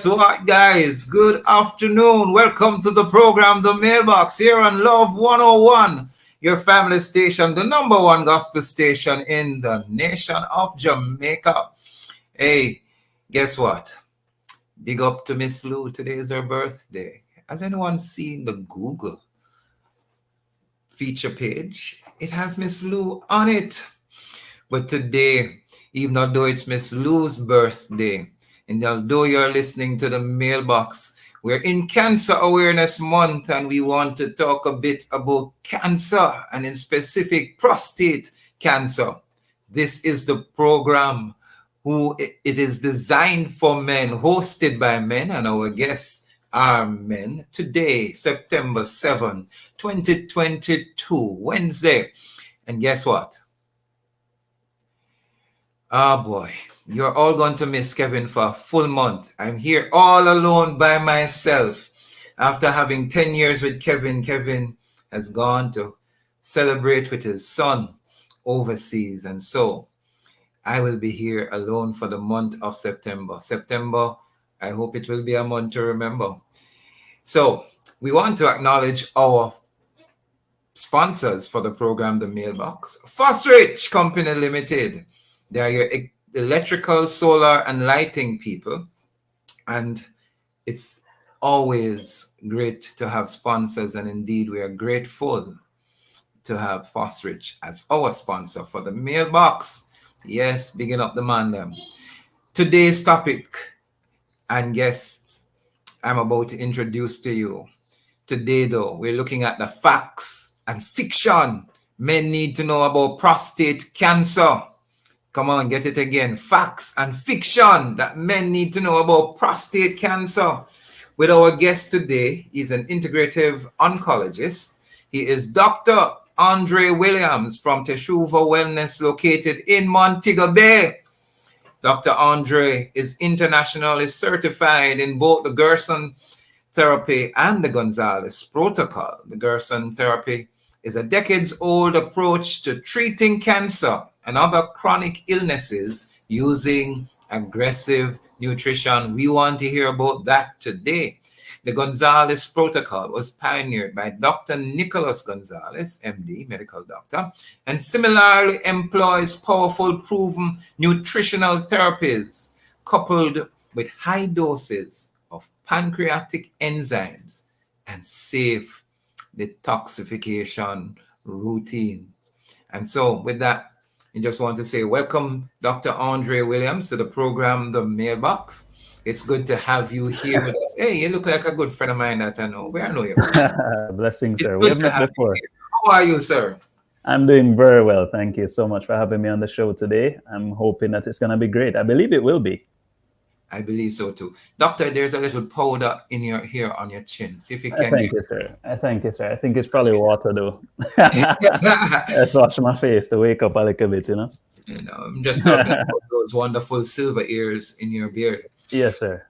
So, what, guys? Good afternoon. Welcome to the program, The Mailbox, here on Love 101, your family station, the number one gospel station in the nation of Jamaica. Hey, guess what? Big up to Miss Lou. Today is her birthday. Has anyone seen the Google feature page? It has Miss Lou on it. But today, even though it's Miss Lou's birthday, and although you're listening to the mailbox, we're in Cancer Awareness Month and we want to talk a bit about cancer and in specific prostate cancer. This is the program who it is designed for men, hosted by men, and our guests are men. Today, September 7, 2022, Wednesday. And guess what? Oh boy, you're all going to miss Kevin for a full month. I'm here all alone by myself. After having 10 years with Kevin, Kevin has gone to celebrate with his son overseas. And so I will be here alone for the month of September. September, I hope it will be a month to remember. So we want to acknowledge our sponsors for the program, The Mailbox. Fosrich Company Limited. They are your electrical, solar, and lighting people. And it's always great to have sponsors. And indeed, we are grateful to have Fosrich as our sponsor for the mailbox. Yes, bigging up the man them. Today's topic and guests I'm about to introduce to you. Today, though, we're looking at the facts and fiction men need to know about prostate cancer. Come on, get it again. Facts and fiction that men need to know about prostate cancer. With our guest today, he's an integrative oncologist. He is Dr. Andre Williams from Teshuva Wellness, located in Montego Bay. Dr. Andre is internationally certified in both the Gerson therapy and the Gonzalez protocol. The Gerson therapy is a decades-old approach to treating cancer and other chronic illnesses using aggressive nutrition. We want to hear about that today. The Gonzalez protocol was pioneered by Dr. Nicholas Gonzalez, MD, medical doctor, and similarly employs powerful proven nutritional therapies coupled with high doses of pancreatic enzymes and safe detoxification routine. And so with that, I just want to say welcome, Dr. Andre Williams, to the program, The Mailbox. It's good to have you here with us. Hey, you look like a good friend of mine that I know. Where I know you from. Blessings, It's sir. good We've to met have you before. here. How are you, sir? I'm doing very well. Thank you so much for having me on the show today. I'm hoping that it's going to be great. I believe it will be. I believe so too. Doctor, there's a little powder in your here on your chin. See if you can Thank get you, sir. Thank you, sir. I think it's probably water, though. Let's wash my face to wake up a little bit, you know? I'm just talking about those wonderful silver ears in your beard. Yes, sir.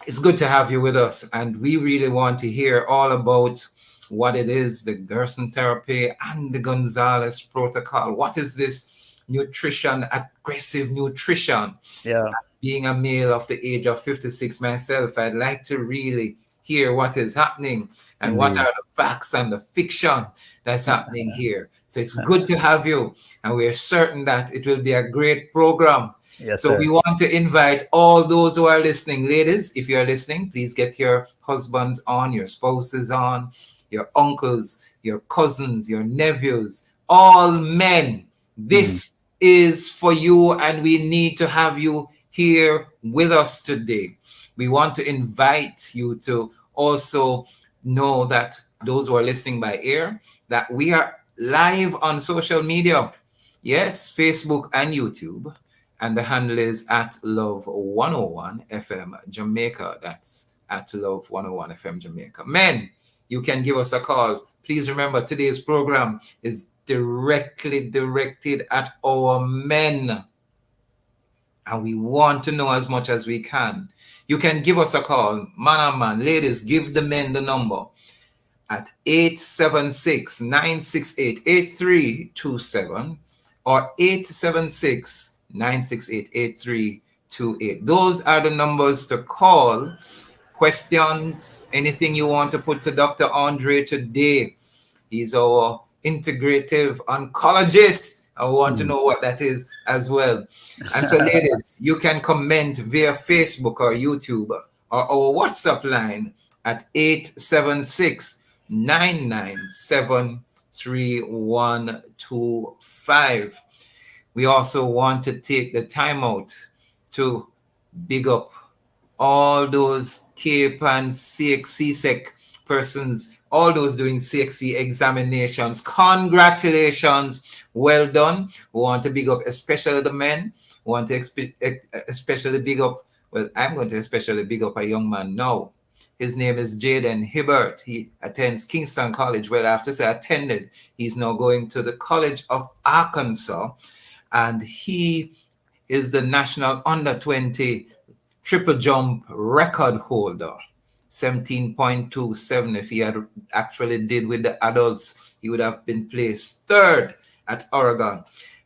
It's good to have you with us, and we really want to hear all about what it is, the Gerson therapy and the Gonzalez protocol. What is this nutrition, aggressive nutrition? Yeah. Being a male of the age of 56 myself, I'd like to really hear what is happening and what Indeed. are the facts and the fiction that's happening here. So it's good to have you, and we're certain that it will be a great program. Yes, So sir. we want to invite all those who are listening. Ladies, if you are listening, please get your husbands on, your spouses on, your uncles, your cousins, your nephews, all men. This is for you, and we need to have you here with us today. We want to invite you to also know that those who are listening by ear, that we are live on social media. Yes, Facebook and YouTube. And the handle is at Love 101 FM Jamaica. That's at Love 101 FM Jamaica. Men, you can give us a call. Please remember, today's program is directly directed at our men. And we want to know as much as we can. You can give us a call. Man and man, ladies, give the men the number at 876-968-8327 or 876-968-8327. 2828. Those are the numbers to call. Questions, anything you want to put to Dr. Andre today. He's our integrative oncologist. I want to know what that is as well. And so, ladies, you can comment via Facebook or YouTube or our WhatsApp line at 876-997-3125. We also want to take the time out to big up all those CAPE and CSEC persons, all those doing CXC examinations. Congratulations. Well done. We want to big up especially the men. We want to especially big up, well, I'm going to especially big up a young man now. His name is Jaden Hibbert. He attends Kingston College. Well, after I attended, he's now going to the College of Arkansas. And he is the national under 20 triple jump record holder. 17.27. If he had actually did with the adults, he would have been placed third at Oregon.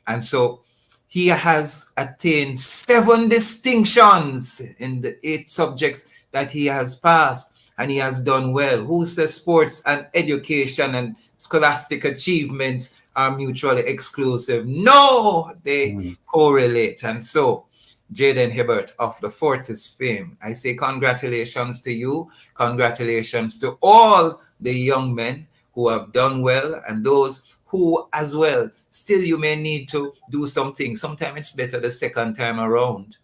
And so he has attained 7 distinctions in the 8 subjects that he has passed, and he has done well. Who says sports and education and scholastic achievements are mutually exclusive? No, they correlate. And so Jaden Hibbert of the Fortis fame, I say congratulations to you. Congratulations to all the young men who have done well, and those who as well, still you may need to do something. Sometimes it's better the second time around.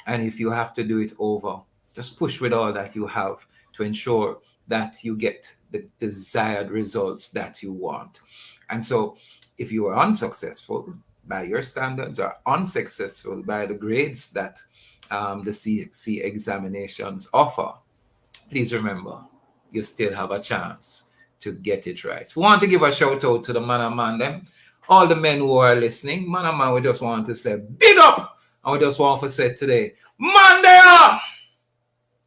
And if you have to do it over, just push with all that you have to ensure that you get the desired results that you want. And so if you are unsuccessful by your standards or unsuccessful by the grades that the CXC examinations offer, please remember, you still have a chance to get it right. We want to give a shout out to the man and man, them, all the men who are listening. Man and man, we just want to say big up, and we just want to say today, Monday up!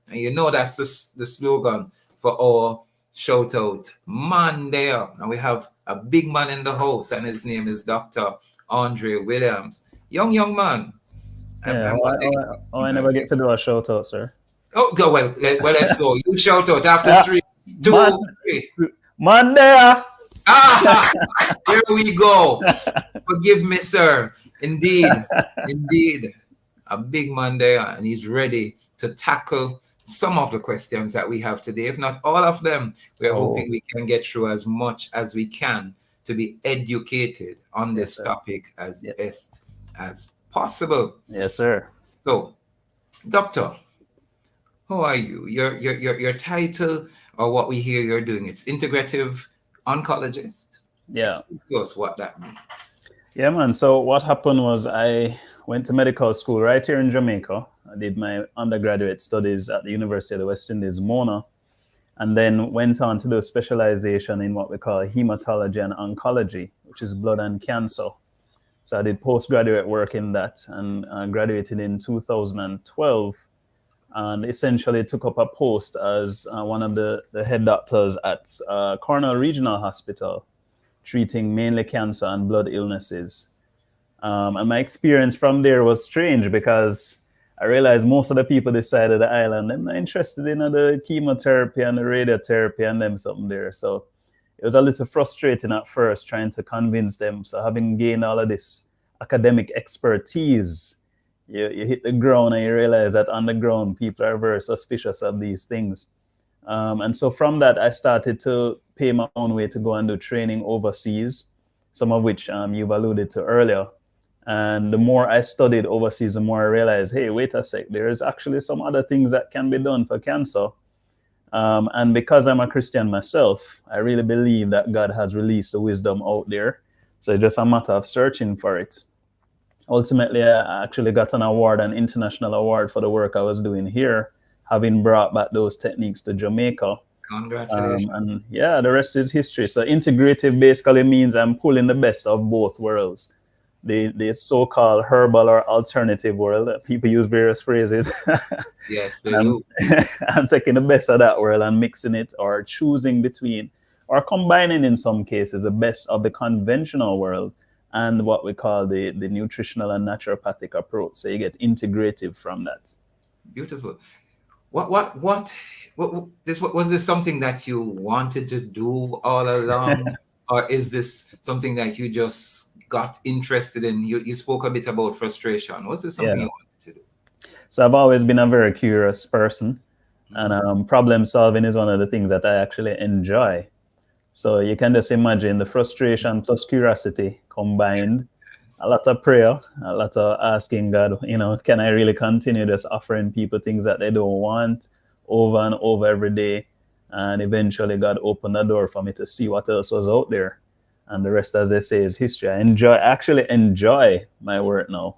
And you know that's the slogan for our shout out, Monday up. And we have a big man in the house, and his name is Dr. Andre Williams. Young man. Yeah, I never get to do a shout out, sir. Oh, go well, let's go. You shout out after 3, 2, 3. Monday. Here we go. Forgive me, sir. Indeed, a big man there, and he's ready to tackle some of the questions that we have today, if not all of them. We're hoping we can get through as much as we can to be educated on this topic as best as possible. Yes, sir. So, doctor, how are you? Your title, or what we hear you're doing, it's integrative oncologist. Yeah. Tell us what that means. Yeah, man. So what happened was I went to medical school right here in Jamaica. I did my undergraduate studies at the University of the West Indies, Mona, and then went on to do a specialization in what we call hematology and oncology, which is blood and cancer. So I did postgraduate work in that, and graduated in 2012, and essentially took up a post as one of the head doctors at Cornell Regional Hospital, treating mainly cancer and blood illnesses. And my experience from there was strange, because I realized most of the people this side of the island, they're not interested in the chemotherapy and the radiotherapy and them something there. So it was a little frustrating at first trying to convince them. So having gained all of this academic expertise, you hit the ground and you realize that on the ground, people are very suspicious of these things. And so from that, I started to pay my own way to go and do training overseas, some of which you've alluded to earlier. And the more I studied overseas, the more I realized, hey, wait a sec, there's actually some other things that can be done for cancer. And because I'm a Christian myself, I really believe that God has released the wisdom out there. So it's just a matter of searching for it. Ultimately, I actually got an award, an international award, for the work I was doing here, having brought back those techniques to Jamaica. Congratulations. And yeah, the rest is history. So integrative basically means I'm pulling the best of both worlds. The so-called herbal or alternative world. People use various phrases. Yes, they do. I'm taking the best of that world and mixing it, or choosing between, or combining in some cases, the best of the conventional world and what we call the nutritional and naturopathic approach. So you get integrative from that. Beautiful. Was this something that you wanted to do all along, or is this something that you just got interested in? You spoke a bit about frustration. Was this something Yeah. you wanted to do? So I've always been a very curious person, and problem solving is one of the things that I actually enjoy. So you can just imagine the frustration plus curiosity combined, a lot of prayer, a lot of asking God, can I really continue just offering people things that they don't want over and over every day? And eventually God opened the door for me to see what else was out there. And the rest, as they say, is history. I actually enjoy my work now.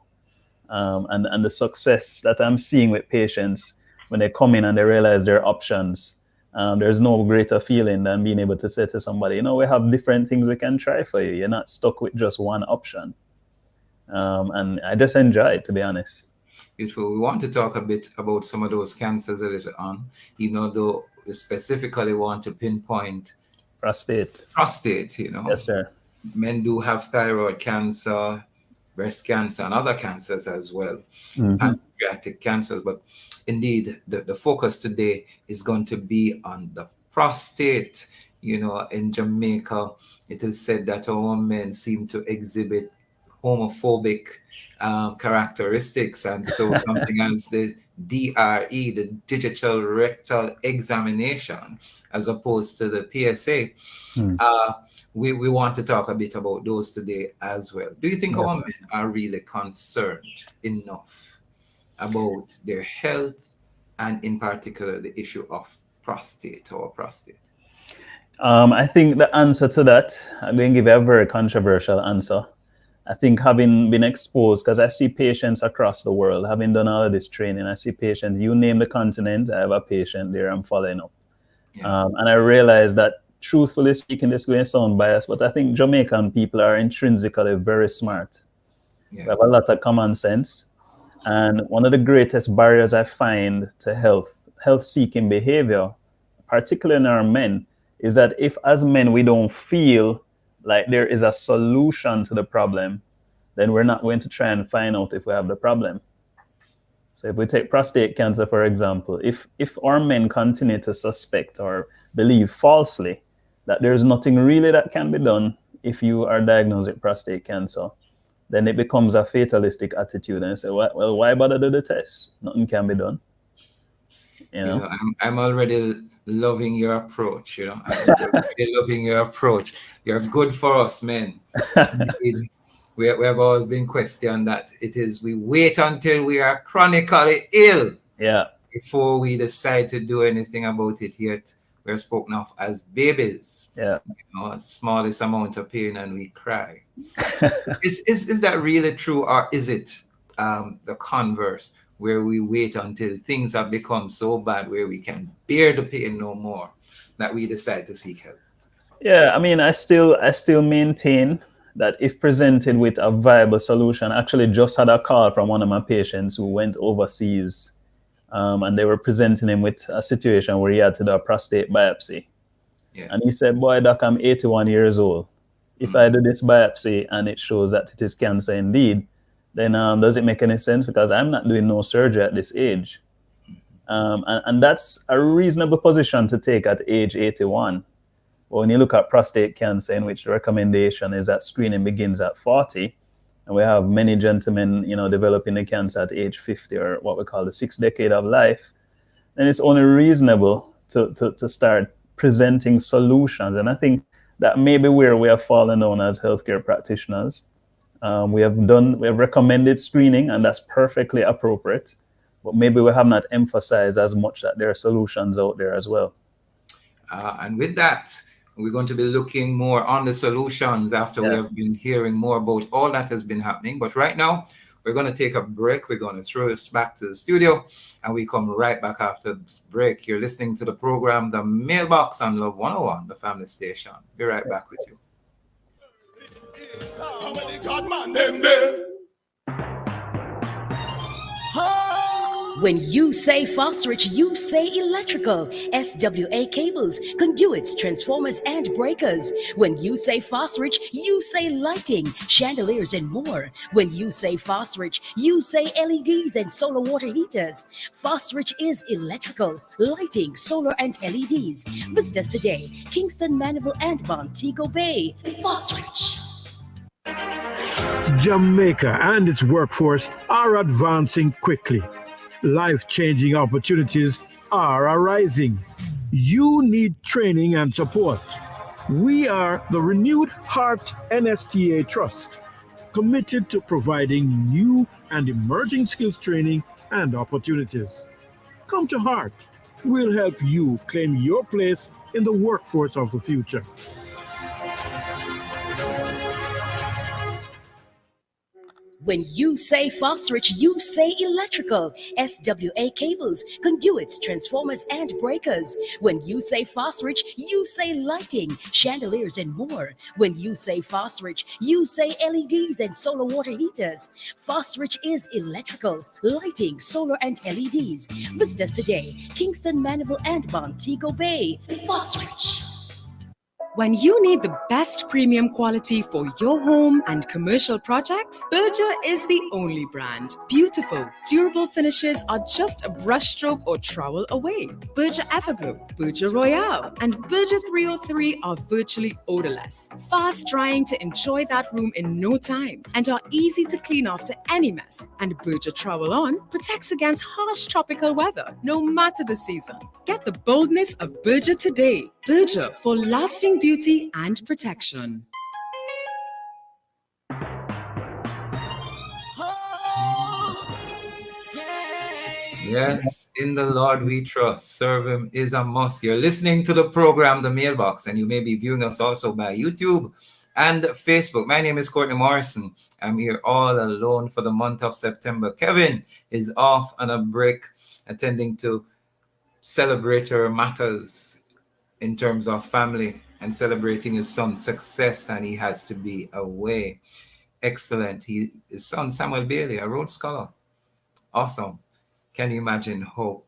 And the success that I'm seeing with patients when they come in and they realize their options. There's no greater feeling than being able to say to somebody, we have different things we can try for you. You're not stuck with just one option. And I just enjoy it, to be honest. Beautiful. We want to talk a bit about some of those cancers a little on, even though we specifically want to pinpoint Prostate. Yes, sir. Men do have thyroid cancer, breast cancer, and other cancers as well, pancreatic cancers. But indeed, the focus today is going to be on the prostate. In Jamaica, it is said that our men seem to exhibit homophobic characteristics, and so something as the DRE, the digital rectal examination, as opposed to the PSA. We want to talk a bit about those today as well. Do you think our men are really concerned enough about their health, and in particular the issue of prostate? I think the answer to that, I'm going to give a very controversial answer. I think having been exposed, because I see patients across the world, having done all of this training, I see patients, you name the continent, I have a patient there I'm following up. And I realize that, truthfully speaking, this is going to sound biased, but I think Jamaican people are intrinsically very smart. They have a lot of common sense. And one of the greatest barriers I find to health-seeking behavior, particularly in our men, is that if as men we don't feel like there is a solution to the problem, then we're not going to try and find out if we have the problem. So if we take prostate cancer, for example, if our men continue to suspect or believe falsely that there's nothing really that can be done if you are diagnosed with prostate cancer, then it becomes a fatalistic attitude, and say, well, why bother do the test? Nothing can be done. I'm already loving your approach. I'm already loving your approach. You're good for us, men. We have always been questioned that we wait until we are chronically ill before we decide to do anything about it. Yet we're spoken of as babies. Smallest amount of pain and we cry. Is that really true, or is it the converse, where we wait until things have become so bad where we can bear the pain no more that we decide to seek help? Yeah, I mean, I still maintain that if presented with a viable solution, I actually just had a call from one of my patients who went overseas, and they were presenting him with a situation where he had to do a prostate biopsy. And he said, boy, doc, I'm 81 years old. If I do this biopsy and it shows that it is cancer indeed, then does it make any sense? Because I'm not doing no surgery at this age. And that's a reasonable position to take at age 81. But when you look at prostate cancer, in which the recommendation is that screening begins at 40, and we have many gentlemen, developing the cancer at age 50, or what we call the 6th decade of life, then it's only reasonable to start presenting solutions. And I think that may be where we have fallen down as healthcare practitioners. We have recommended screening, and that's perfectly appropriate. But maybe we have not emphasized as much that there are solutions out there as well. And with that, we're going to be looking more on the solutions after we have been hearing more about all that has been happening. But right now, we're going to take a break. We're going to throw this back to the studio, and we come right back after this break. You're listening to the program, The Mailbox on Love 101, the family station. Be right back with you. When you say phosphorus, you say electrical. SWA cables, conduits, transformers, and breakers. When you say phosphorus, you say lighting, chandeliers, and more. When you say phosphorus, you say LEDs and solar water heaters. Phosphorus is electrical, lighting, solar, and LEDs. Visit us today, Kingston, Mandeville, and Montego Bay. Phosphorus. Jamaica and its workforce are advancing quickly. Life-changing opportunities are arising. You need training and support. We are the Renewed Heart NSTA Trust, committed to providing new and emerging skills training and opportunities. Come to Heart. We'll help you claim your place in the workforce of the future. When you say phosphorus, you say electrical. SWA cables, conduits, transformers, and breakers. When you say phosphorus, you say lighting, chandeliers, and more. When you say phosphorus, you say LEDs and solar water heaters. Phosphorus is electrical, lighting, solar, and LEDs. Visit us today, Kingston, Mandeville, and Montego Bay. Phosphorus. When you need the best premium quality for your home and commercial projects, Berger is the only brand. Beautiful, durable finishes are just a brushstroke or trowel away. Berger Everglow, Berger Royale, and Berger 303 are virtually odorless, fast drying to enjoy that room in no time, and are easy to clean after any mess. And Berger Trowel On protects against harsh tropical weather, no matter the season. Get the boldness of Berger today. Berger for lasting beauty and protection. Yes, in the Lord we trust. Serve him is a must. You're listening to the program, The Mailbox, and you may be viewing us also by YouTube and Facebook. My name is Courtney Morrison. I'm here all alone for the month of September. Kevin is off on a break, attending to celebratory matters in terms of family and celebrating his son's success, and he has to be away. Excellent. His son, Samuel Bailey, a Rhodes Scholar. Awesome. Can you imagine how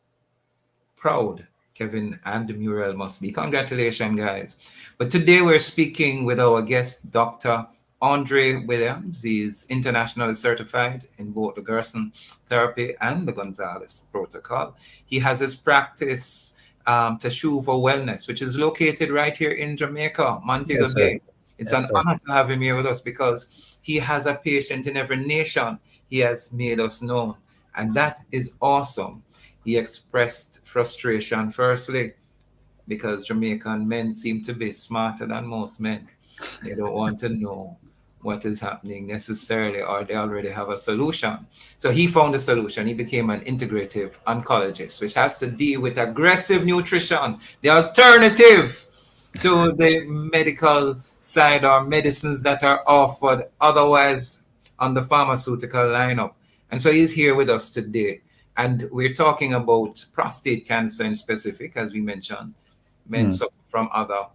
proud Kevin and Muriel must be? Congratulations, guys. But today we're speaking with our guest, Dr. Andre Williams. He's internationally certified in both the Gerson therapy and the Gonzalez protocol. He has his practice Teshuva Wellness, which is located right here in Jamaica, Montego Bay. It's an honor to have him here with us because he has a patient in every nation he has made us known. And that is awesome. He expressed frustration, firstly, because Jamaican men seem to be smarter than most men. They don't want to know what is happening necessarily, or they already have a solution. So he found a solution. He became an integrative oncologist, which has to deal with aggressive nutrition, the alternative to the medical side or medicines that are offered otherwise on the pharmaceutical lineup. And so he's here with us today. And we're talking about prostate cancer in specific, as we mentioned. Men suffer from other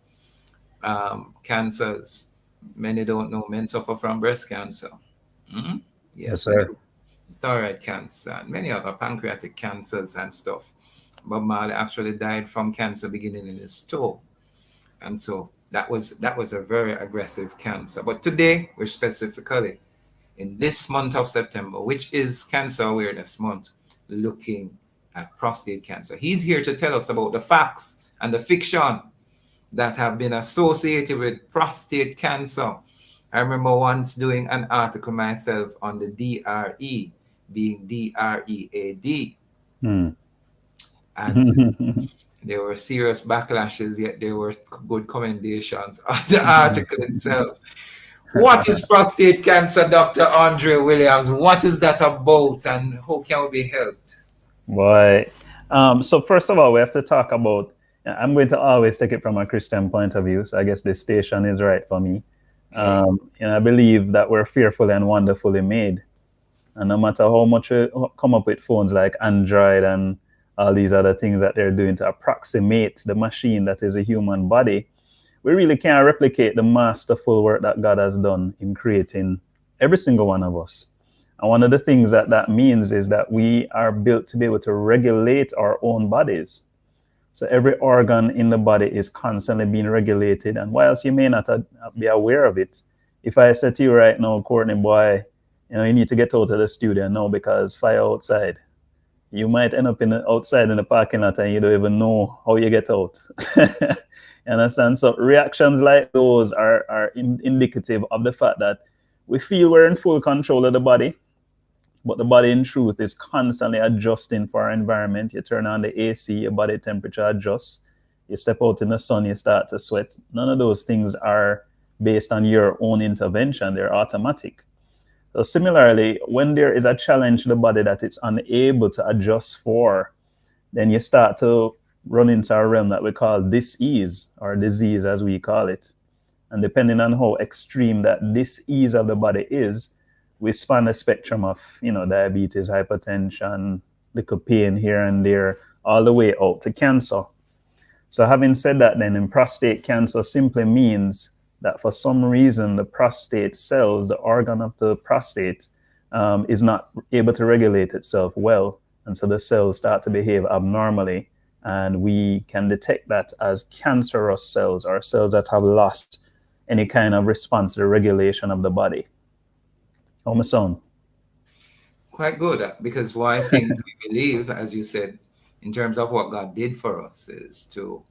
cancers. Many don't know men suffer from breast cancer. Yes, sir. Thyroid cancer, and many other pancreatic cancers and stuff. Bob Marley actually died from cancer beginning in his toe. And so that was a very aggressive cancer. But today, we're specifically in this month of September, which is Cancer Awareness Month, looking at prostate cancer. He's here to tell us about the facts and the fiction that have been associated with prostate cancer. I remember once doing an article myself on the DRE, being DREAD. And there were serious backlashes, yet there were good commendations on the article itself. What is prostate cancer, Dr. Andre Williams? What is that about, and how can we be helped? Boy. So first of all, we have to talk about, I'm going to always take it from a Christian point of view. So I guess this station is right for me. And I believe that we're fearfully and wonderfully made. And no matter how much we come up with phones like Android and all these other things that they're doing to approximate the machine that is a human body, we really can't replicate the masterful work that God has done in creating every single one of us. And one of the things that that means is that we are built to be able to regulate our own bodies. So every organ in the body is constantly being regulated. And whilst you may not be aware of it, if I said to you right now, Courtney boy, you need to get out of the studio now because fire outside, you might end up outside in the parking lot and you don't even know how you get out. You understand? So reactions like those are indicative of the fact that we feel we're in full control of the body, but the body in truth is constantly adjusting for our environment. You turn on the AC, your body temperature adjusts. You step out in the sun, you start to sweat. None of those things are based on your own intervention. They're automatic. So similarly, when there is a challenge to the body that it's unable to adjust for, then you start to run into a realm that we call dis-ease, or disease as we call it. And depending on how extreme that dis-ease of the body is, we span the spectrum of, diabetes, hypertension, little pain here and there, all the way out to cancer. So having said that, then, in prostate cancer simply means that for some reason, the prostate cells, the organ of the prostate, is not able to regulate itself well. And so the cells start to behave abnormally. And we can detect that as cancerous cells, or cells that have lost any kind of response to the regulation of the body. How my son? Quite good, because one of the things we believe, as you said, in terms of what God did for us, is to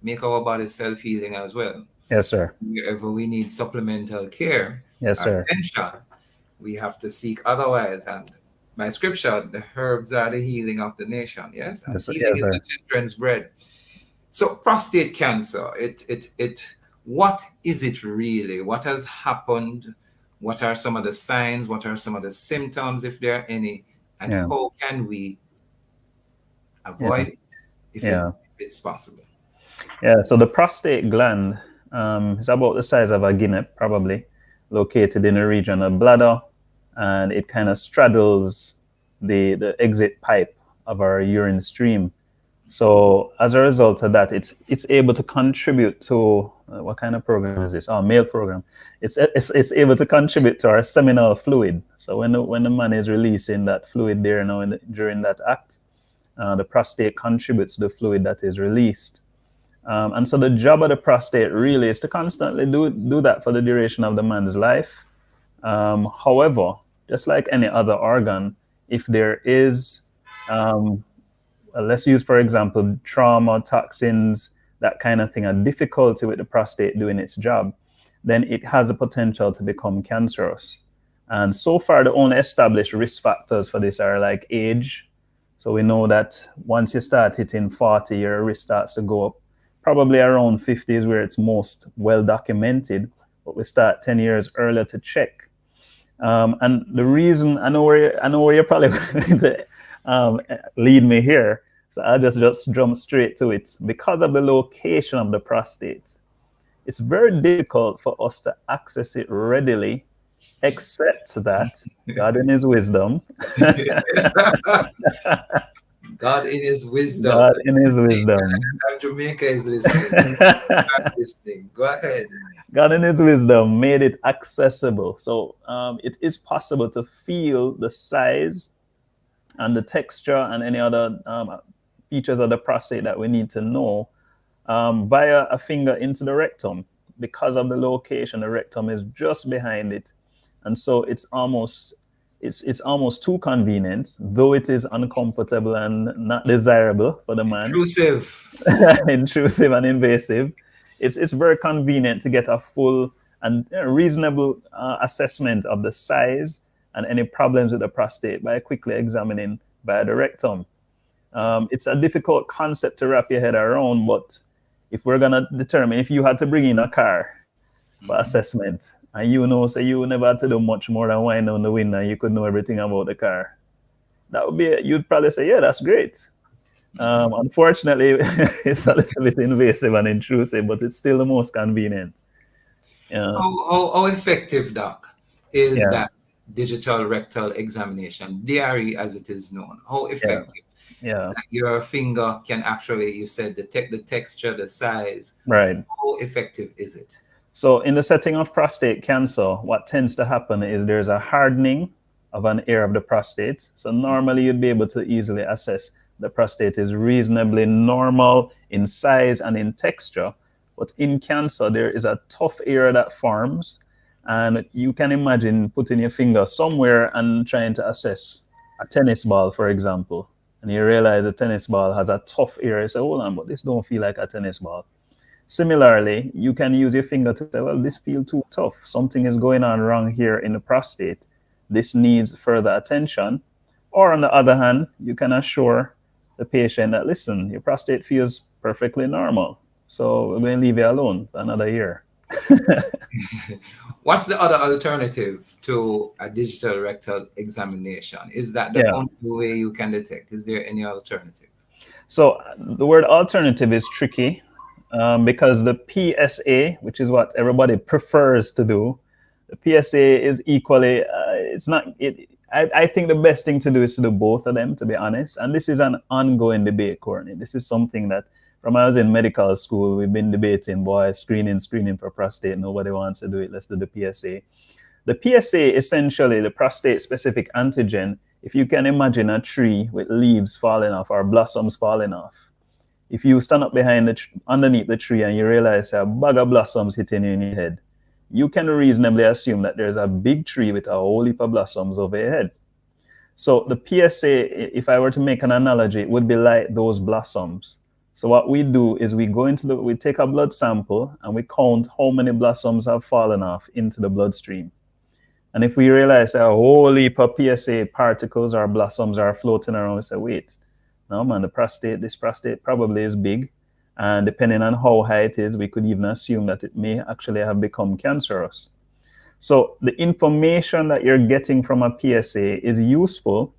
make our body self-healing as well. Yes, sir. Wherever we need supplemental care, yes, sir, attention, we have to seek otherwise. And by scripture, the herbs are the healing of the nation. Yes, and healing is the children's bread. So prostate cancer, what is it really? What has happened? What are some of the signs? What are some of the symptoms, if there are any? And how can we avoid it if it's possible? Yeah, so the prostate gland is about the size of a guinea, probably, located in the region of bladder, and it kind of straddles the exit pipe of our urine stream. So as a result of that, it's able to contribute to what kind of program is this? Oh, male program. It's able to contribute to our seminal fluid. So when the man is releasing that fluid there now during that act, the prostate contributes to the fluid that is released. And so the job of the prostate really is to constantly do that for the duration of the man's life. However, just like any other organ, if there is, let's use, for example, trauma, toxins, that kind of thing, a difficulty with the prostate doing its job, then it has the potential to become cancerous. And so far, the only established risk factors for this are like age. So we know that once you start hitting 40, your risk starts to go up. Probably around 50 is where it's most well documented, but we start 10 years earlier to check. And the reason, I know where you're probably going to lead me here, so I'll just jump straight to it. Because of the location of the prostate, it's very difficult for us to access it readily, except that God in his wisdom. God in his wisdom. God in his wisdom. Jamaica is listening. Go ahead. God in his wisdom made it accessible. So it is possible to feel the size and the texture and any other features of the prostate that we need to know via a finger into the rectum. Because of the location, the rectum is just behind it. And so it's almost too convenient, though it is uncomfortable and not desirable for the man. Intrusive and invasive. It's very convenient to get a full and reasonable assessment of the size and any problems with the prostate by quickly examining via the rectum. It's a difficult concept to wrap your head around, but if we're gonna determine, if you had to bring in a car for assessment, and so you never had to do much more than wind down the window, and you could know everything about the car, that would be, you'd probably say, yeah, that's great. Unfortunately, it's a little bit invasive and intrusive, but it's still the most convenient. How effective, Doc, is that digital rectal examination, DRE as it is known? How effective? That your finger can actually, you said, detect the texture, the size. Right. How effective is it? So in the setting of prostate cancer, what tends to happen is there's a hardening of an area of the prostate. So normally you'd be able to easily assess the prostate is reasonably normal in size and in texture. But in cancer, there is a tough area that forms. And you can imagine putting your finger somewhere and trying to assess a tennis ball, for example. And you realize the tennis ball has a tough area. You say, hold on, but this don't feel like a tennis ball. Similarly, you can use your finger to say, well, this feels too tough. Something is going on wrong here in the prostate. This needs further attention. Or on the other hand, you can assure the patient that, listen, your prostate feels perfectly normal. So we're going to leave you alone for another year. What's the other alternative to a digital rectal examination? Is that the only way you can detect? Is there any alternative? So the word alternative is tricky because the PSA, which is what everybody prefers to do, the PSA is equally, I think the best thing to do is to do both of them, to be honest. And this is an ongoing debate, Courtney. This is something that from when I was in medical school, we've been debating, boy, screening for prostate. Nobody wants to do it. Let's do the PSA. The PSA, essentially, the prostate-specific antigen, if you can imagine a tree with leaves falling off or blossoms falling off. If you stand up underneath the tree and you realize a bag of blossoms hitting you in your head, you can reasonably assume that there's a big tree with a whole heap of blossoms over your head. So the PSA, if I were to make an analogy, it would be like those blossoms. So what we do is we take a blood sample and we count how many blossoms have fallen off into the bloodstream. And if we realize a whole heap of PSA particles or blossoms are floating around, we say, wait, no man, this prostate probably is big. And depending on how high it is, we could even assume that it may actually have become cancerous. So the information that you're getting from a PSA is useful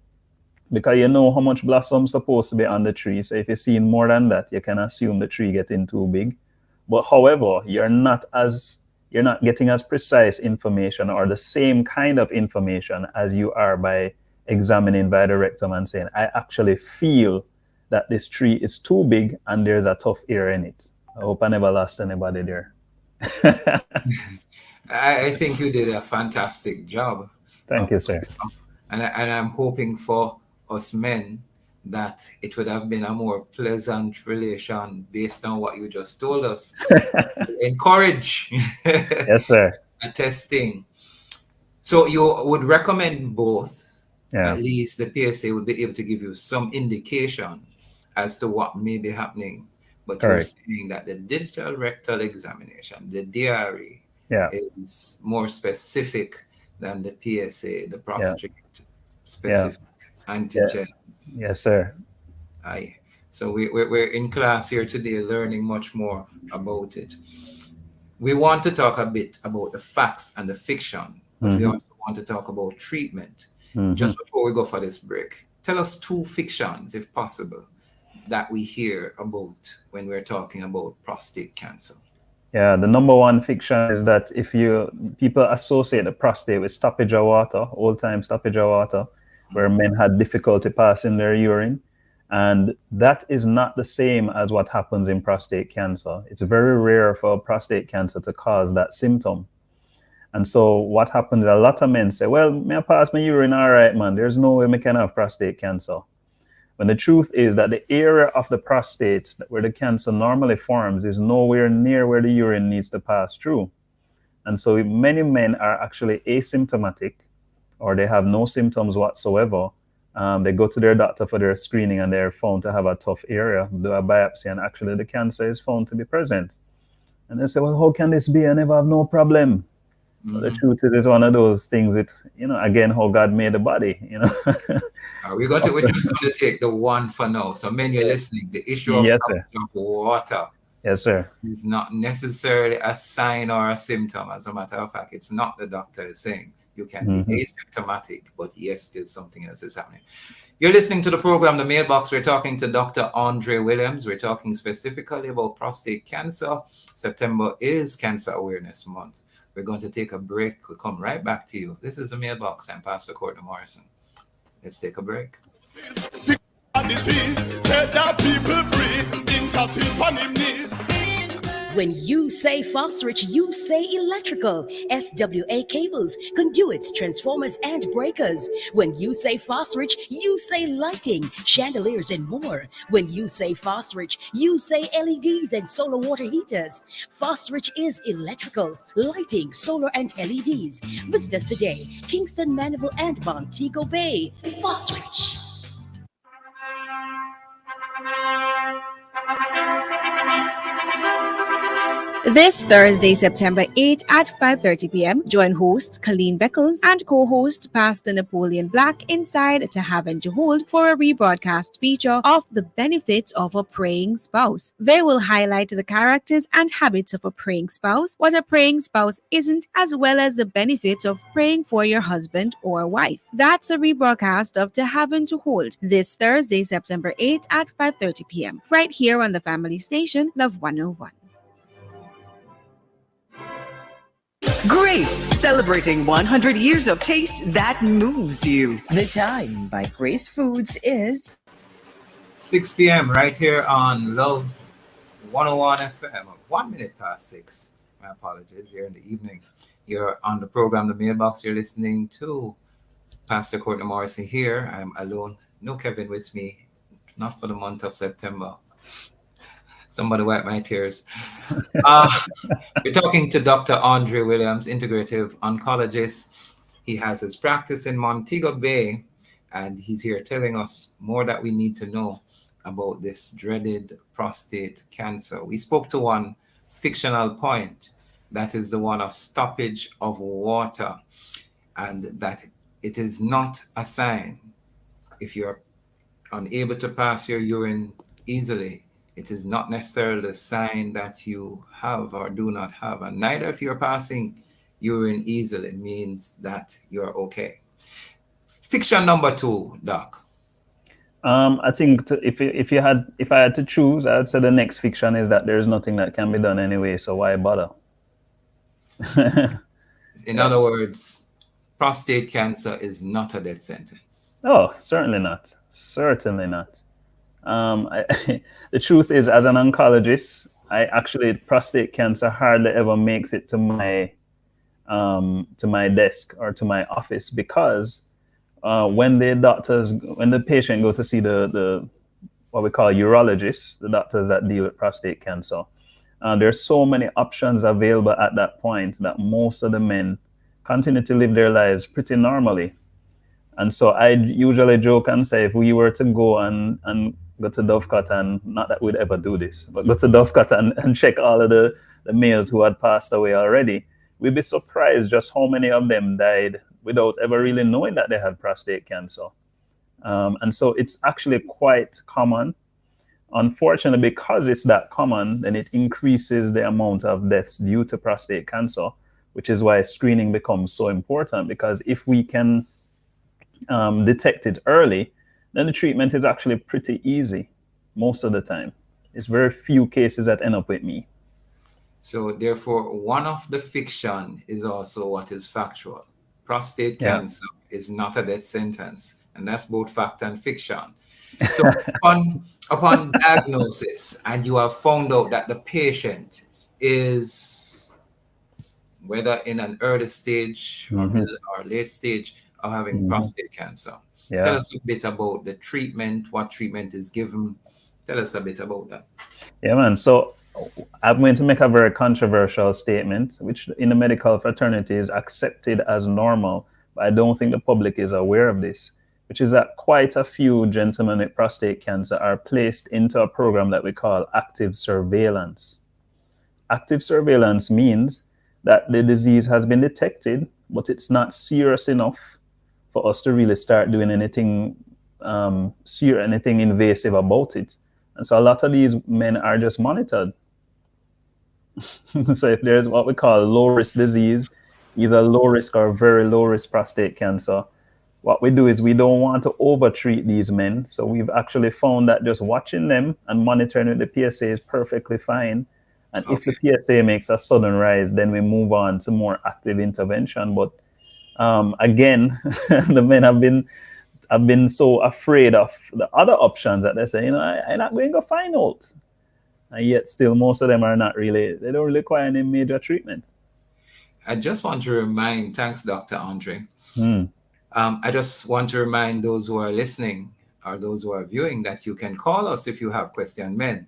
because you know how much blossom is supposed to be on the tree. So if you're seeing more than that, you can assume the tree getting too big. But however, you're not getting as precise information or the same kind of information as you are by examining by the rectum and saying, I actually feel that this tree is too big and there's a tough area in it. I hope I never lost anybody there. I think you did a fantastic job. Thank you, sir. And I'm hoping for us men that it would have been a more pleasant relation based on what you just told us. Encourage yes, sir. a testing. So you would recommend both. At least the PSA would be able to give you some indication as to what may be happening. But you're saying that the digital rectal examination, the DRE, is more specific than the PSA, the prostate specific antigen. Yes, sir. Aye. So we're in class here today learning much more about it. We want to talk a bit about the facts and the fiction, but we also want to talk about treatment. Just before we go for this break, tell us 2 fictions, if possible, that we hear about when we're talking about prostate cancer. Yeah, the number one fiction is that people associate the prostate with stoppage of water, old-time stoppage of water, where men had difficulty passing their urine. And that is not the same as what happens in prostate cancer. It's very rare for prostate cancer to cause that symptom. And so what happens, a lot of men say, well, may I pass my urine all right, man. There's no way I can have prostate cancer. When the truth is that the area of the prostate where the cancer normally forms is nowhere near where the urine needs to pass through. And so many men are actually asymptomatic or they have no symptoms whatsoever. They go to their doctor for their screening and they're found to have a tough area, do a biopsy, and actually the cancer is found to be present. And they say, well, how can this be? I never have no problem. But the truth is, it's one of those things with, again, how God made the body, We're just going to take the one for now. So men, you're listening. The issue of stoppage of water is not necessarily a sign or a symptom. As a matter of fact, it's not the doctor is saying. You can be asymptomatic, but yes, still something else is happening. You're listening to the program, The Mailbox. We're talking to Dr. Andre Williams. We're talking specifically about prostate cancer. September is Cancer Awareness Month. We're going to take a break. We'll come right back to you. This is The Mailbox. I'm Pastor Courtney Morrison. Let's take a break. When you say phosphorus, you say electrical. SWA cables, conduits, transformers, and breakers. When you say phosphorus, you say lighting, chandeliers, and more. When you say phosphorus, you say LEDs and solar water heaters. Phosphorus is electrical, lighting, solar, and LEDs. Visit us today, Kingston, Mandeville, and Montego Bay. Phosphorus. This Thursday, September 8 at 5:30 p.m., join host Colleen Beckles and co-host Pastor Napoleon Black inside To Have and To Hold for a rebroadcast feature of the benefits of a praying spouse. They will highlight the characters and habits of a praying spouse, what a praying spouse isn't, as well as the benefits of praying for your husband or wife. That's a rebroadcast of To Have and To Hold this Thursday, September 8 at 5:30 p.m., right here on the family station, Love 101. Grace, celebrating 100 years of taste that moves you. The time by Grace Foods is 6 p.m. right here on Love 101 FM. 1 minute past 6. My apologies. Here in the evening. You're on the program, The Mailbox. You're listening to Pastor Courtney Morrissey here. I'm alone. No Kevin with me. Not for the month of September. Somebody wipe my tears. We're talking to Dr. Andre Williams, integrative oncologist. He has his practice in Montego Bay, and he's here telling us more that we need to know about this dreaded prostate cancer. We spoke to one fictional point, that is the one of stoppage of water, and that it is not a sign. If you're unable to pass your urine easily, it is not necessarily a sign that you have or do not have. And neither if you're passing urine easily means that you're okay. Fiction number 2, Doc. I think if I had to choose, I'd say the next fiction is that there's nothing that can be done anyway, so why bother? In other words, prostate cancer is not a death sentence. Oh, certainly not. Certainly not. The truth is, as an oncologist, prostate cancer hardly ever makes it to my desk or to my office, because when the patient goes to see the what we call urologists, the doctors that deal with prostate cancer, there's so many options available at that point that most of the men continue to live their lives pretty normally. And so I usually joke and say, if we were to go and go to Dovecut, and not that we'd ever do this, but go to Dovecut and check all of the males who had passed away already, we'd be surprised just how many of them died without ever really knowing that they had prostate cancer. And so it's actually quite common. Unfortunately, because it's that common, then it increases the amount of deaths due to prostate cancer, which is why screening becomes so important, because if we can detect it early, then the treatment is actually pretty easy most of the time. It's very few cases that end up with me. So therefore, one of the fiction is also what is factual. Prostate cancer is not a death sentence, and that's both fact and fiction. So upon diagnosis, and you have found out that the patient is, whether in an early stage or middle or late stage, of having prostate cancer. Tell us a bit about the treatment, what treatment is given. Tell us a bit about that. Yeah, man. So I'm going to make a very controversial statement, which in the medical fraternity is accepted as normal, but I don't think the public is aware of this, which is that quite a few gentlemen with prostate cancer are placed into a program that we call active surveillance. Active surveillance means that the disease has been detected, but it's not serious enough for us to really start doing anything anything invasive about it. And so a lot of these men are just monitored. So if there's what we call low-risk disease, either low-risk or very low-risk prostate cancer, what we do is we don't want to over-treat these men. So we've actually found that just watching them and monitoring with the PSA is perfectly fine. And if the PSA makes a sudden rise, then we move on to more active intervention. But again, the men have been so afraid of the other options that they say, I'm not going to find out. and yet still most of them are not really, they don't require any major treatment. I just want to remind, thanks, Dr. Andre. Hmm. I just want to remind those who are listening or those who are viewing that you can call us if you have question, men.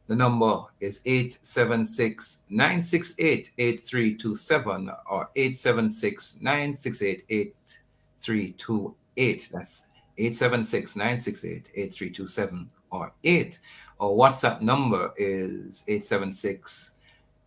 The number is 876-968-8327 or 876-968-8328. That's 876-968-8327 or 8. Or WhatsApp number is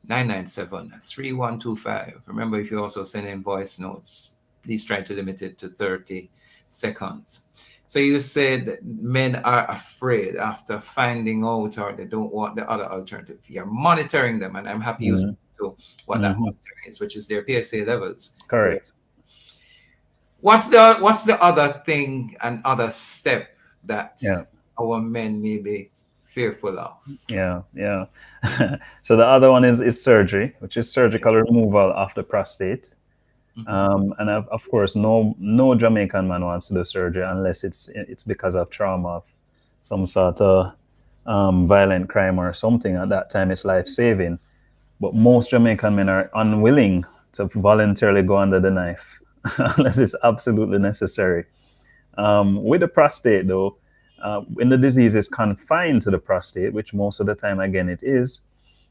876-997-3125. Remember, if you also send in voice notes, please try to limit it to 30 seconds. So you said men are afraid after finding out or they don't want the other alternative. You're monitoring them, and I'm happy you said to what that monitoring is, which is their PSA levels. Correct. What's the other thing and other step that our men may be fearful of? Yeah. So the other one is surgery, which is surgical removal of the prostate. And of course, no Jamaican man wants to do surgery unless it's because of trauma of some sort of violent crime or something. At that time, it's life-saving. But most Jamaican men are unwilling to voluntarily go under the knife unless it's absolutely necessary. With the prostate, though, when the disease is confined to the prostate, which most of the time, again, it is,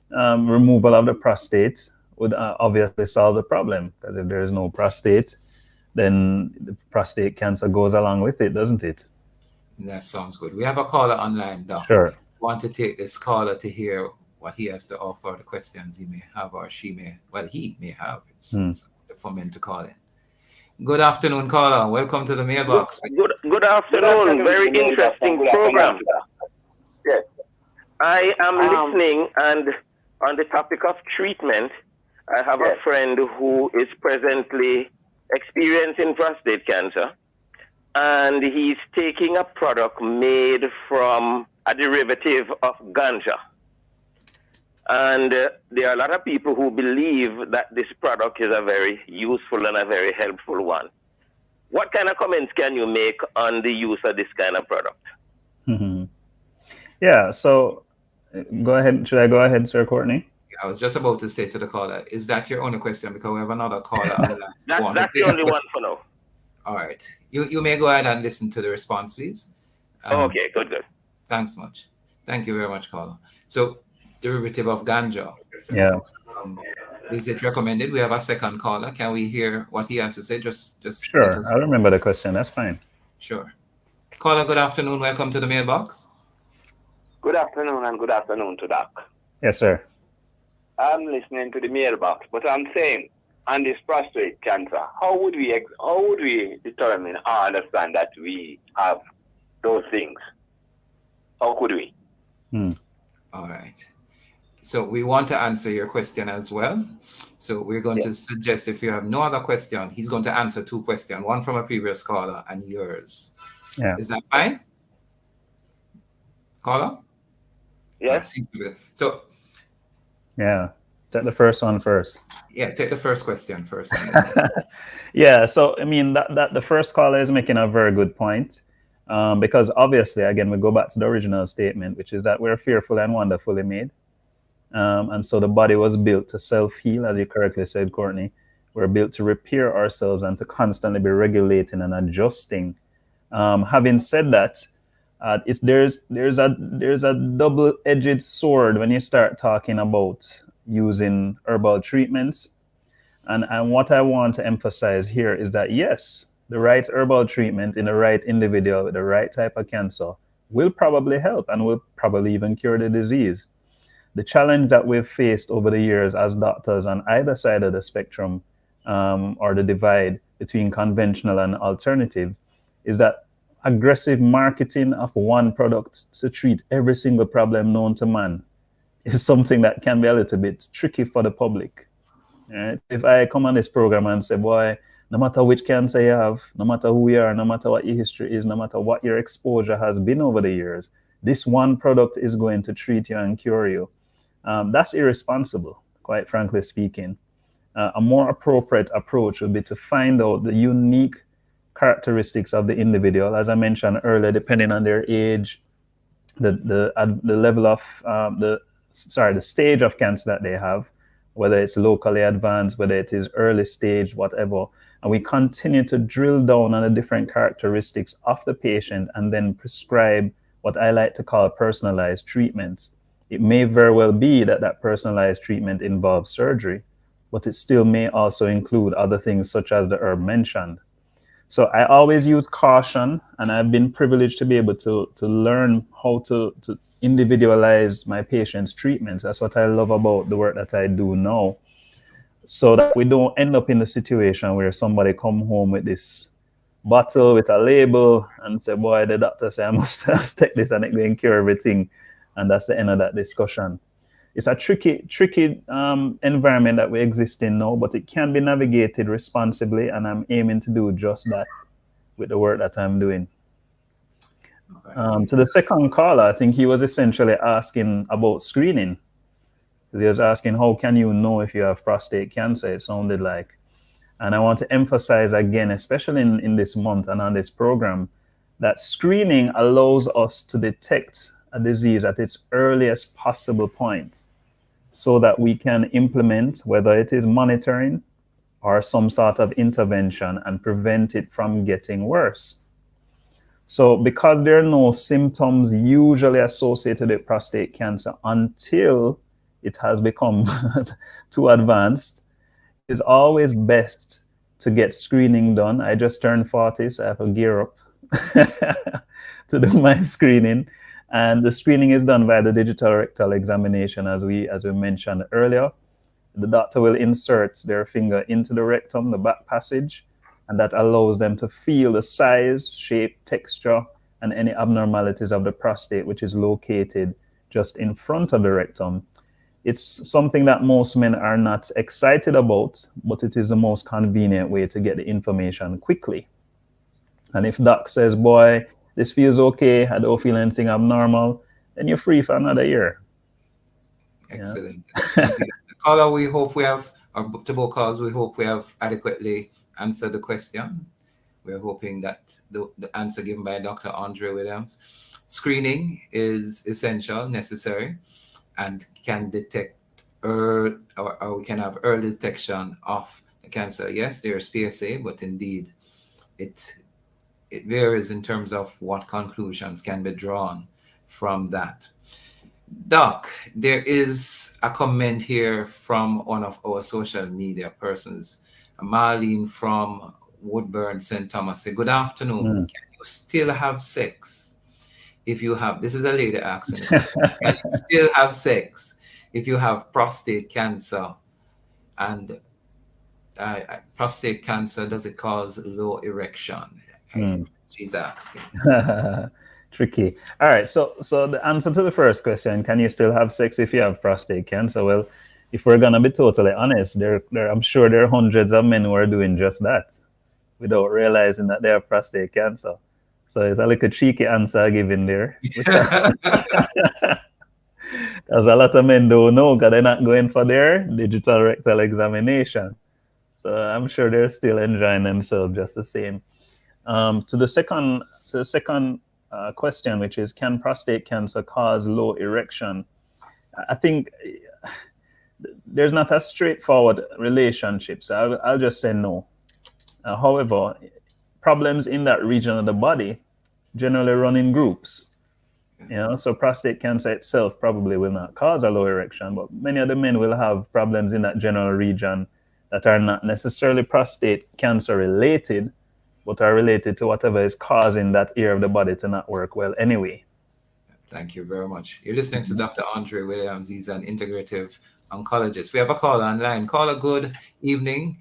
removal of the prostate would obviously solve the problem, because if there is no prostate, then the prostate cancer goes along with it, doesn't it? That sounds good. We have a caller online, Doc. Sure. Want to take this caller to hear what he has to offer, the questions he may have or he may have. It's for men to call in. Good afternoon, caller. Welcome to the mailbox. Good afternoon. Very interesting program. Yes. I am listening, and on the topic of treatment, I have a friend who is presently experiencing prostate cancer, and he's taking a product made from a derivative of ganja. And there are a lot of people who believe that this product is a very useful and a very helpful one. What kind of comments can you make on the use of this kind of product? Yeah, so go ahead. Should I go ahead, Sir Courtney? I was just about to say to the caller, is that your only question? Because we have another caller online. That's the only one for now. All right. You may go ahead and listen to the response, please. Okay, good. Thanks much. Thank you very much, caller. So, derivative of ganja. Yeah. Is it recommended? We have a second caller. Can we hear what he has to say? Just Sure. I remember the question. That's fine. Sure. Caller, good afternoon. Welcome to the mailbox. Good afternoon, and good afternoon to Doc. Yes, sir. I'm listening to the mailbox, but I'm saying on this prostate cancer, how would we determine or understand that we have those things? How could we? All right. So we want to answer your question as well. So we're going to suggest, if you have no other question, he's going to answer two questions, one from a previous caller and yours. Yeah. Is that fine? Caller? Yes. So yeah, take the first one first. Yeah, take the first question first. Yeah, so I mean that the first caller is making a very good point, because obviously, again, we go back to the original statement, which is that we're fearful and wonderfully made, and so the body was built to self-heal, as you correctly said, Courtney. We're built to repair ourselves and to constantly be regulating and adjusting. Having said that, there's a double-edged sword when you start talking about using herbal treatments, and what I want to emphasize here is that yes, the right herbal treatment in the right individual with the right type of cancer will probably help and will probably even cure the disease. The challenge that we've faced over the years as doctors on either side of the spectrum, or the divide between conventional and alternative, is that aggressive marketing of one product to treat every single problem known to man is something that can be a little bit tricky for the public. Right? If I come on this program and say, boy, no matter which cancer you have, no matter who you are, no matter what your history is, no matter what your exposure has been over the years, this one product is going to treat you and cure you. That's irresponsible, quite frankly speaking. A more appropriate approach would be to find out the unique characteristics of the individual, as I mentioned earlier, depending on their age, the level of the the stage of cancer that they have, whether it's locally advanced, whether it is early stage, whatever. And we continue to drill down on the different characteristics of the patient and then prescribe what I like to call personalized treatment. It may very well be that that personalized treatment involves surgery, but it still may also include other things such as the herb mentioned. So I always use caution, and I've been privileged to be able to learn how to individualize my patients' treatments. That's what I love about the work that I do now, so that we don't end up in the situation where somebody come home with this bottle with a label and say, boy, the doctor say I must take this and it going to cure everything. And that's the end of that discussion. It's a tricky environment that we exist in now, but it can be navigated responsibly, and I'm aiming to do just that with the work that I'm doing. To the second caller, I think he was essentially asking about screening. He was asking, how can you know if you have prostate cancer? It sounded like. And I want to emphasize again, especially in this month and on this program, that screening allows us to detect a disease at its earliest possible point, so that we can implement, whether it is monitoring or some sort of intervention, and prevent it from getting worse. So because there are no symptoms usually associated with prostate cancer until it has become too advanced, it's always best to get screening done. I just turned 40, so I have to gear up to do my screening. And the screening is done by the digital rectal examination, as we mentioned earlier. The doctor will insert their finger into the rectum, the back passage, and that allows them to feel the size, shape, texture, and any abnormalities of the prostate, which is located just in front of the rectum. It's something that most men are not excited about, but it is the most convenient way to get the information quickly. And if doc says, boy, this feels okay, I don't feel anything abnormal, then you're free for another year. Excellent. Yeah. Caller, we hope we have, or to both callers, we hope we have adequately answered the question. We're hoping that the answer given by Dr. Andre Williams. Screening is essential, necessary, and can detect or we can have early detection of the cancer. Yes, there's PSA, but indeed it varies in terms of what conclusions can be drawn from that. Doc, there is a comment here from one of our social media persons, Marlene from Woodburn, St. Thomas. Say, good afternoon. Can you still have sex if you have, this is a lady asking, can you still have sex if you have prostate cancer? And prostate cancer, does it cause low erection? She's asking. Tricky. All right. So the answer to the first question, can you still have sex if you have prostate cancer? Well, if we're going to be totally honest, I'm sure there are hundreds of men who are doing just that without realizing that they have prostate cancer. So it's a little cheeky answer given there. Because a lot of men don't know because they're not going for their digital rectal examination. So I'm sure they're still enjoying themselves just the same. To the second question, which is, can prostate cancer cause low erection? I think there's not a straightforward relationship, so I'll just say no. However, problems in that region of the body generally run in groups. So prostate cancer itself probably will not cause a low erection, but many of the men will have problems in that general region that are not necessarily prostate cancer related, but are related to whatever is causing that area of the body to not work well anyway. Thank you very much. You're listening to Dr. Andre Williams. He's an integrative oncologist. We have a caller online. Caller, good evening.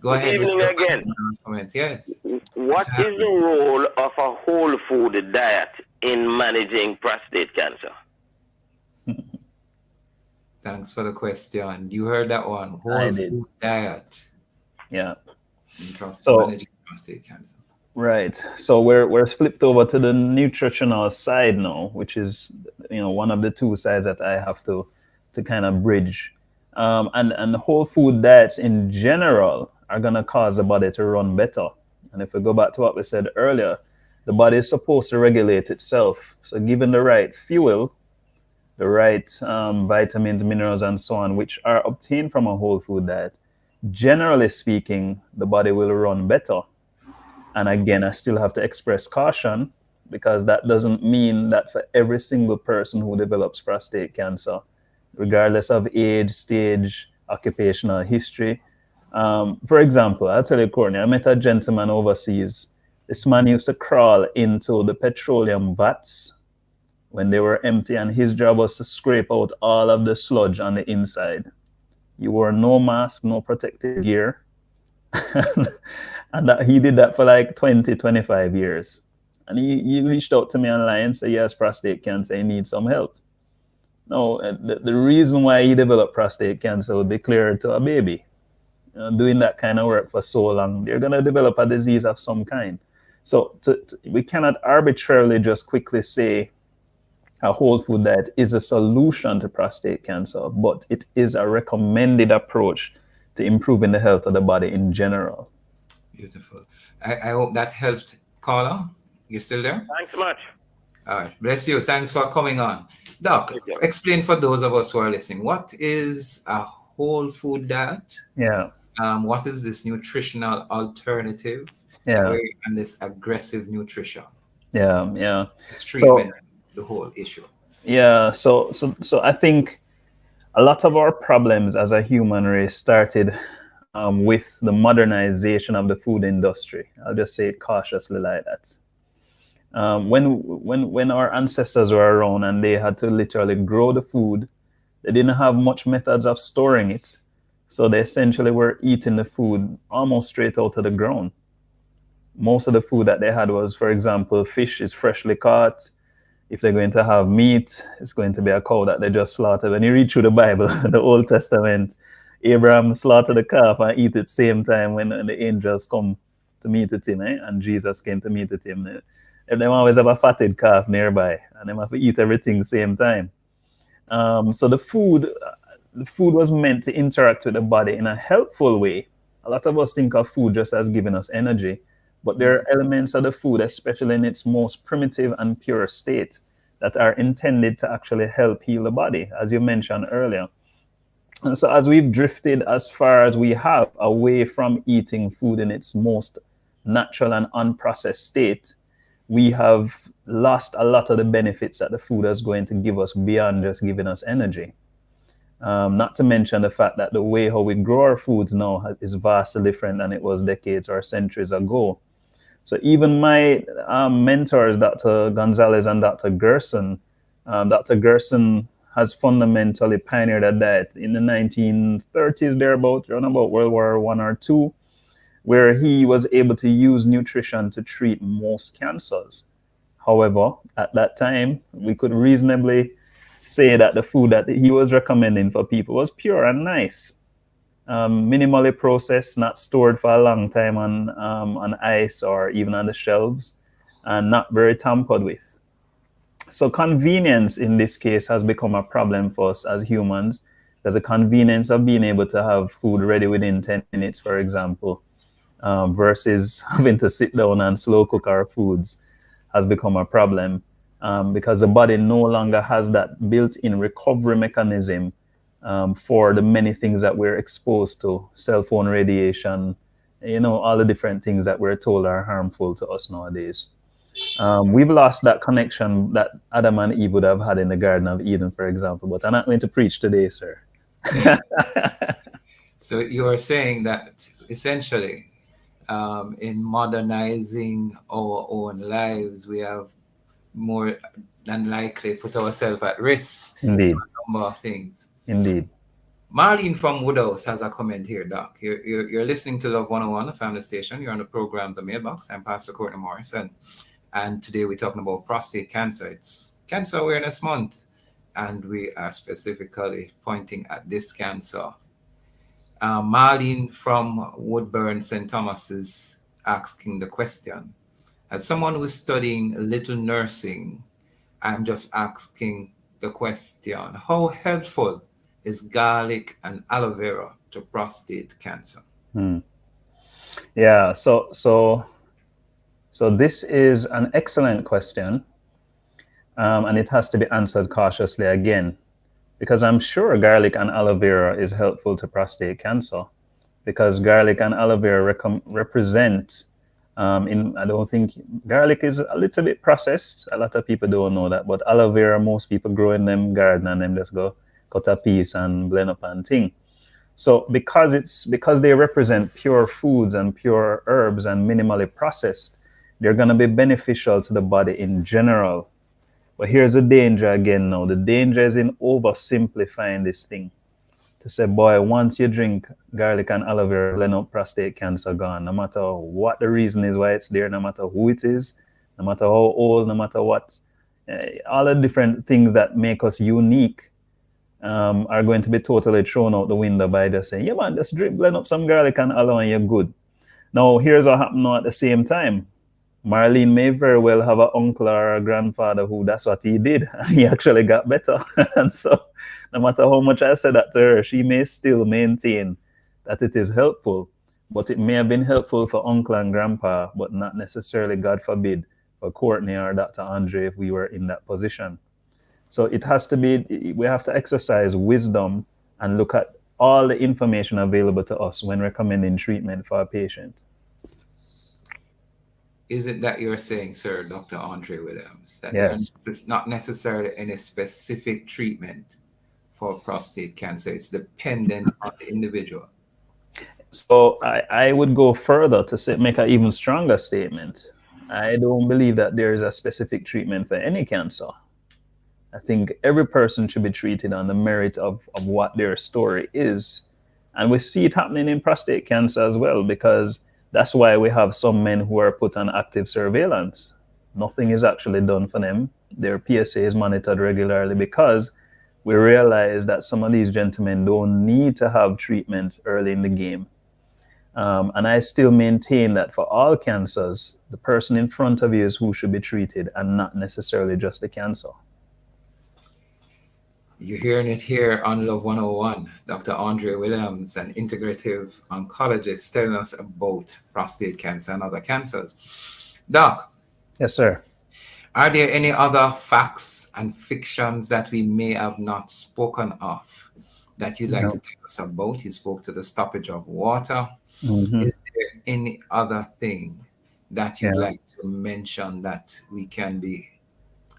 Go ahead. Good evening again. Comments. Yes. What is the role of a whole food diet in managing prostate cancer? Thanks for the question. You heard that one. Whole food diet. Yeah. Managing prostate cancer. Right. So we're flipped over to the nutritional side now, which is one of the two sides that I have to kind of bridge. And the whole food diets in general are going to cause the body to run better. And if we go back to what we said earlier, the body is supposed to regulate itself. So given the right fuel, the right vitamins, minerals, and so on, which are obtained from a whole food diet, generally speaking, the body will run better. And again, I still have to express caution, because that doesn't mean that for every single person who develops prostate cancer, regardless of age, stage, occupational history. For example, I'll tell you, Courtney, I met a gentleman overseas. This man used to crawl into the petroleum vats when they were empty, and his job was to scrape out all of the sludge on the inside. He wore no mask, no protective gear. And he did that for like 20, 25 years. And he reached out to me online and said he has prostate cancer, he needs some help. No, the reason why he developed prostate cancer would be clear to a baby. Doing that kind of work for so long, they're going to develop a disease of some kind. So we cannot arbitrarily just quickly say a whole food diet is a solution to prostate cancer, but it is a recommended approach to improving the health of the body in general. Beautiful. I hope that helped, caller. You still there? Thanks so much. All right. Bless you. Thanks for coming on. Doc, explain for those of us who are listening, what is a whole food diet? Yeah. What is this nutritional alternative? Yeah. And this aggressive nutrition? Yeah. This treatment, the whole issue. Yeah. So I think a lot of our problems as a human race started with the modernization of the food industry. I'll just say it cautiously like that. When our ancestors were around and they had to literally grow the food, they didn't have much methods of storing it. So they essentially were eating the food almost straight out of the ground. Most of the food that they had was, for example, fish is freshly caught. If they're going to have meat, it's going to be a cow that they just slaughtered. When you read through the Bible, the Old Testament, Abraham slaughtered the calf and eat it same time when the angels come to meet with him, and Jesus came to meet with him. If they always have a fatted calf nearby, and they have to eat everything same time. So the food was meant to interact with the body in a helpful way. A lot of us think of food just as giving us energy, but there are elements of the food, especially in its most primitive and pure state, that are intended to actually help heal the body, as you mentioned earlier. And so as we've drifted as far as we have away from eating food in its most natural and unprocessed state, we have lost a lot of the benefits that the food is going to give us beyond just giving us energy. Not to mention the fact that the way how we grow our foods now is vastly different than it was decades or centuries ago. So even my mentors, Dr. Gonzalez and Dr. Gerson, Dr. Gerson has fundamentally pioneered a diet in the 1930s, thereabout, around about World War I or II, where he was able to use nutrition to treat most cancers. However, at that time, we could reasonably say that the food that he was recommending for people was pure and nice. Minimally processed, not stored for a long time on ice or even on the shelves, and not very tampered with. So convenience in this case has become a problem for us as humans. There's a convenience of being able to have food ready within 10 minutes, for example, versus having to sit down and slow cook our foods has become a problem because the body no longer has that built-in recovery mechanism for the many things that we're exposed to, cell phone radiation, all the different things that we're told are harmful to us nowadays. We've lost that connection that Adam and Eve would have had in the Garden of Eden, for example, but I'm not going to preach today, sir. So you are saying that essentially in modernizing our own lives, we have more than likely put ourselves at risk. Indeed. For a number of things. Indeed. Marlene from Woodhouse has a comment here, Doc. You're listening to Love 101, the family station. You're on the program The Mailbox. I'm Pastor Courtney Morrison. And today we're talking about prostate cancer. It's Cancer Awareness Month. And we are specifically pointing at this cancer. Marlene from Woodburn, St. Thomas is asking the question. As someone who's studying little nursing, I'm just asking the question, how helpful is garlic and aloe vera to prostate cancer? Yeah, so this is an excellent question. And it has to be answered cautiously again, because I'm sure garlic and aloe vera is helpful to prostate cancer, because garlic and aloe vera represent, I don't think garlic is a little bit processed. A lot of people don't know that, but aloe vera, most people grow in them garden and them just go cut a piece and blend up and thing. So because they represent pure foods and pure herbs and minimally processed, they're going to be beneficial to the body in general. But here's the danger again now. The danger is in oversimplifying this thing. To say, boy, once you drink garlic and aloe vera, blend up, prostate cancer gone. No matter what the reason is why it's there, no matter who it is, no matter how old, no matter what, all the different things that make us unique are going to be totally thrown out the window by just saying, yeah man, just blend up some garlic and aloe and you're good. Now, here's what happened now at the same time. Marlene may very well have an uncle or a grandfather who that's what he did. And he actually got better. And so no matter how much I said that to her, she may still maintain that it is helpful. But it may have been helpful for uncle and grandpa, but not necessarily, God forbid, for Courtney or Dr. Andre if we were in that position. So it has to be, we have to exercise wisdom and look at all the information available to us when recommending treatment for a patient. Is it that you're saying, sir, Dr. Andre Williams, that Yes. there's not necessarily any specific treatment for prostate cancer? It's dependent on the individual. So I would go further to say, make an even stronger statement. I don't believe that there is a specific treatment for any cancer. I think every person should be treated on the merit of what their story is. And we see it happening in prostate cancer as well, because that's why we have some men who are put on active surveillance. Nothing is actually done for them. Their PSA is monitored regularly because we realize that some of these gentlemen don't need to have treatment early in the game. And I still maintain that for all cancers, the person in front of you is who should be treated and not necessarily just the cancer. You're hearing it here on Love 101. Dr. Andre Williams, an integrative oncologist, telling us about prostate cancer and other cancers. Doc. Yes, sir. Are there any other facts and fictions that we may have not spoken of that you'd like to tell us about? You spoke to the stoppage of water. Mm-hmm. Is there any other thing that you'd like to mention that we can be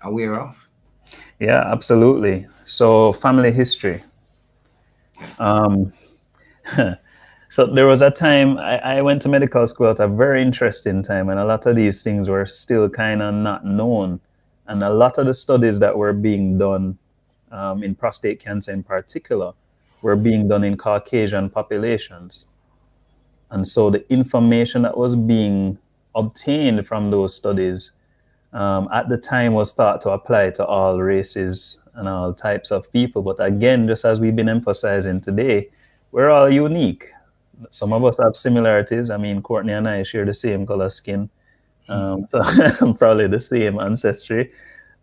aware of? Yeah, absolutely. So family history. So there was a time I went to medical school at a very interesting time, and a lot of these things were still kind of not known. And a lot of the studies that were being done in prostate cancer in particular were being done in Caucasian populations. And so the information that was being obtained from those studies at the time was thought to apply to all races and all types of people. But again, just as we've been emphasizing today, we're all unique. Some of us have similarities. I mean, Courtney and I share the same color skin. So probably the same ancestry.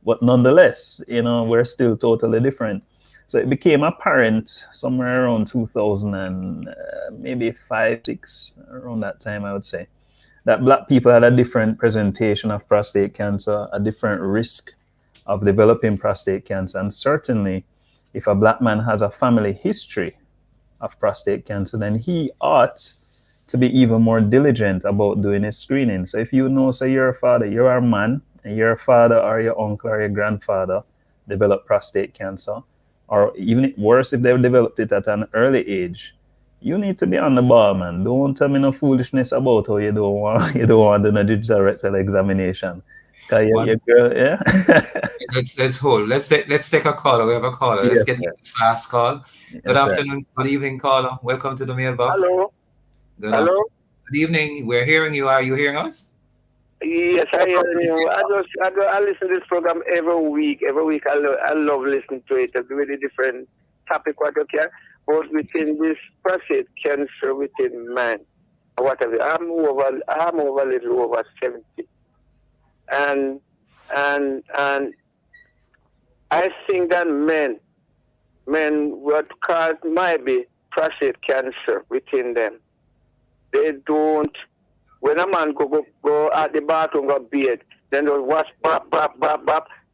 But nonetheless, we're still totally different. So it became apparent somewhere around 2000 and maybe 5, 6, around that time, I would say, that Black people had a different presentation of prostate cancer, a different risk of developing prostate cancer. And certainly, if a Black man has a family history of prostate cancer, then he ought to be even more diligent about doing his screening. So if you know, say you're a father, you're a man, and your father or your uncle or your grandfather developed prostate cancer, or even worse, if they've developed it at an early age, you need to be on the ball, man. Don't tell me no foolishness about how you don't want to do the digital rectal examination. Your girl, yeah. Let's hold. Let's take a caller. We have a caller. Let's get this last call. Good afternoon. Good evening, caller. Welcome to the mailbox. Hello. Hello. Good evening. We're hearing you. Are you hearing us? Yes, I hear you. I listen to this program every week. Every week, I love listening to it. It's a really different topic, what you care. But within this prostate cancer within man, whatever, I'm over a little over 70, and I think that men what cause might be prostate cancer within them. They don't. When a man go at the bathroom, go bathe, then they'll wash, bop,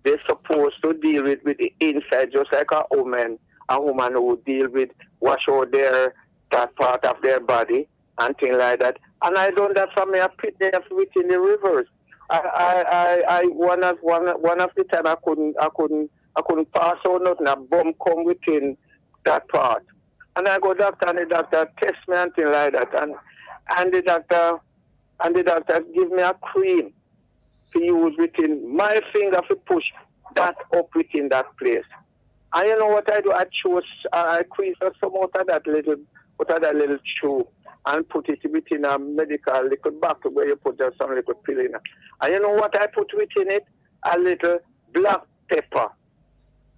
they're supposed to deal with the inside, just like a woman who deal with wash out that part of their body and things like that. And I done that for me. I put them within the rivers. I one of the time I couldn't pass out nothing. A bum come within that part, and I go doctor, and the doctor test me and things like that, and the doctor give me a cream to use within my finger to push that up within that place. And you know what I do? I squeeze some out of that little tube and put it within a medical little bottle where you put just some little pill in it. And you know what I put within it? A little black pepper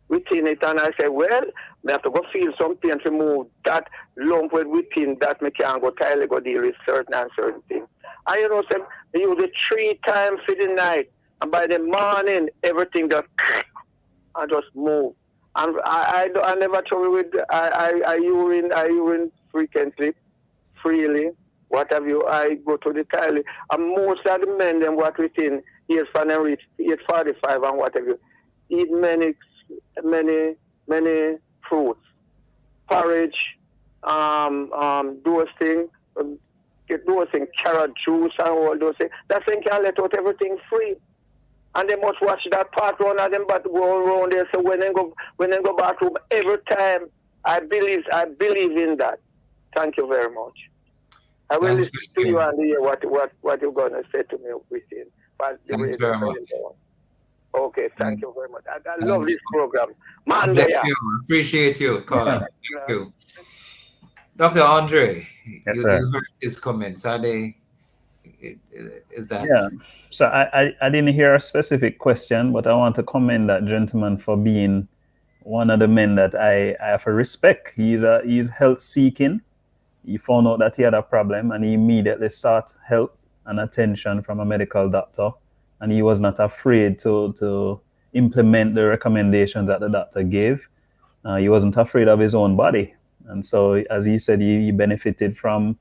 within it. And I say, well, I have to go feel something to move that lump within that me can go tile go deal with certain things. And you know, say, I use it 3 times for the night. And by the morning, everything just and just move. And I never trouble with I urine freely, what have you. I go to the toilet, and most of the men them what within years from them reach 45 and what have you, eat many fruits, porridge, those things, get those things, carrot juice and all those things. That thing can let out everything free. And they must watch that part run of them but go around there. So when they go bathroom every time, I believe in that. Thank you very much. I will listen to you and hear what you're gonna say to me within. Thanks very much. Okay, thank you very much. I love this program. Man, bless you. Appreciate you, caller. Thank you. Dr. Andre, you heard his comments. Are they? Is that? Yeah. So I didn't hear a specific question, but I want to commend that gentleman for being one of the men that I have to respect. He's health seeking. He found out that he had a problem and he immediately sought help and attention from a medical doctor. And he was not afraid to implement the recommendations that the doctor gave. He wasn't afraid of his own body. And so, as he said, he benefited from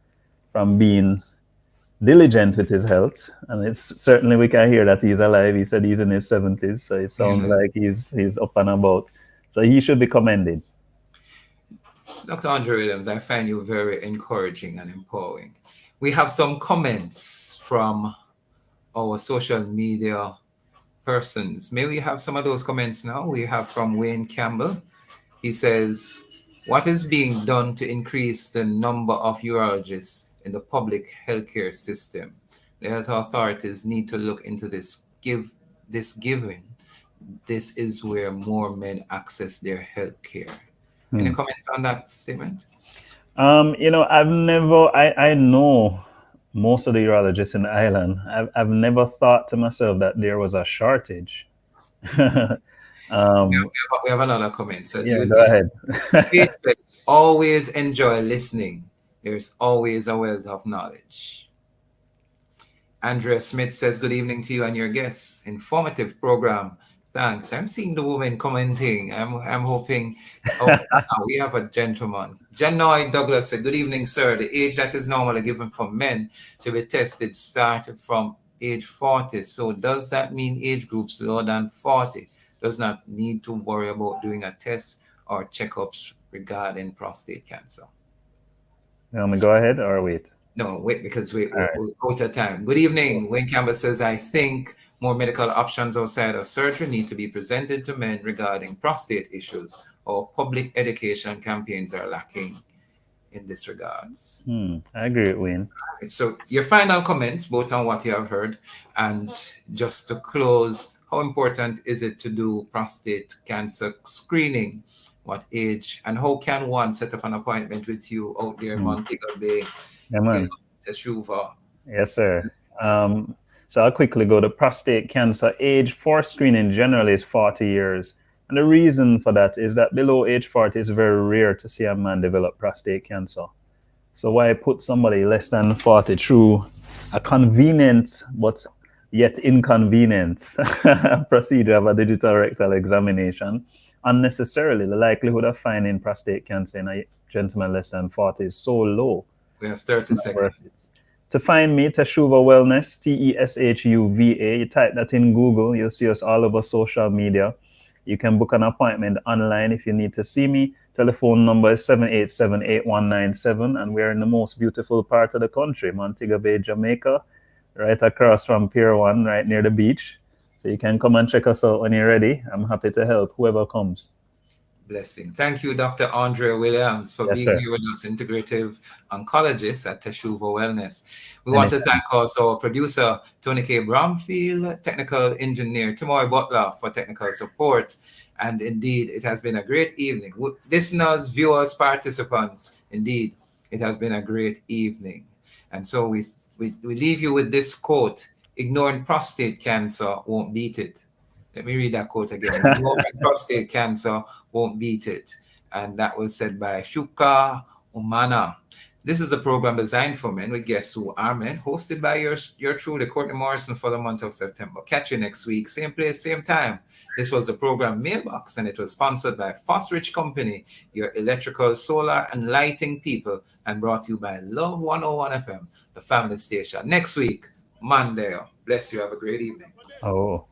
being diligent with his health, and it's certainly we can hear that he's alive. He said he's in his 70s, so it sounds like he's up and about. So he should be commended. Dr. Andre Williams, I find you very encouraging and empowering. We have some comments from our social media persons. May we have some of those comments now? We have from Wayne Campbell. He says, what is being done to increase the number of urologists in the public healthcare system? The health authorities need to look into this. Given this is where more men access their health care. Any comments on that statement? You know, I know most of the urologists in the island. I've never thought to myself that there was a shortage. We have another comment. So yeah, go ahead. Always enjoy listening. There's always a wealth of knowledge. Andrea Smith says, good evening to you and your guests. Informative program. Thanks. I'm seeing the woman commenting. I'm hoping. We have a gentleman. Janoy Douglas said, good evening, sir. The age that is normally given for men to be tested started from age 40. So does that mean age groups lower than 40 does not need to worry about doing a test or checkups regarding prostate cancer? You want me to go ahead or wait? No, wait, because we're out of time. Good evening. Wayne Campbell says, I think more medical options outside of surgery need to be presented to men regarding prostate issues, or public education campaigns are lacking in this regards. I agree with Wayne. So your final comments, both on what you have heard, and just to close, how important is it to do prostate cancer screening? What age, and how can one set up an appointment with you out there in Montego Bay? Yeah, man. Teshuva? Yes, sir. So I'll quickly go to prostate cancer. Age for screening generally is 40 years. And the reason for that is that below age 40, it's very rare to see a man develop prostate cancer. So why put somebody less than 40 through a convenient but yet inconvenient procedure of a digital rectal examination unnecessarily? The likelihood of finding prostate cancer in a gentleman less than 40 is so low. We have 30 seconds. To find me, Teshuva Wellness, TESHUVA, you type that in Google, you'll see us all over social media. You can book an appointment online if you need to see me. Telephone number is 787-8197, and we're in the most beautiful part of the country, Montego Bay, Jamaica, right across from Pier 1, right near the beach. So you can come and check us out when you're ready. I'm happy to help whoever comes. Blessing. Thank you, Dr. Andre Williams, for being here with us, integrative oncologist at Teshuva Wellness. We want to thank also our producer, Tony K. Bromfield, technical engineer, Tamoy Butler, for technical support. And indeed, it has been a great evening. Listeners, viewers, participants, indeed, it has been a great evening. And so we leave you with this quote: ignoring prostate cancer won't beat it. Let me read that quote again. Ignoring prostate cancer won't beat it. And that was said by Shuka Umana. This is a program designed for men with guests who are men, hosted by your truly, Courtney Morrison, for the month of September. Catch you next week, same place, same time. This was the program Mailbox, and it was sponsored by Fosrich Company, your electrical, solar, and lighting people, and brought to you by Love 101 FM, the family station. Next week, Monday. Bless you. Have a great evening. Oh.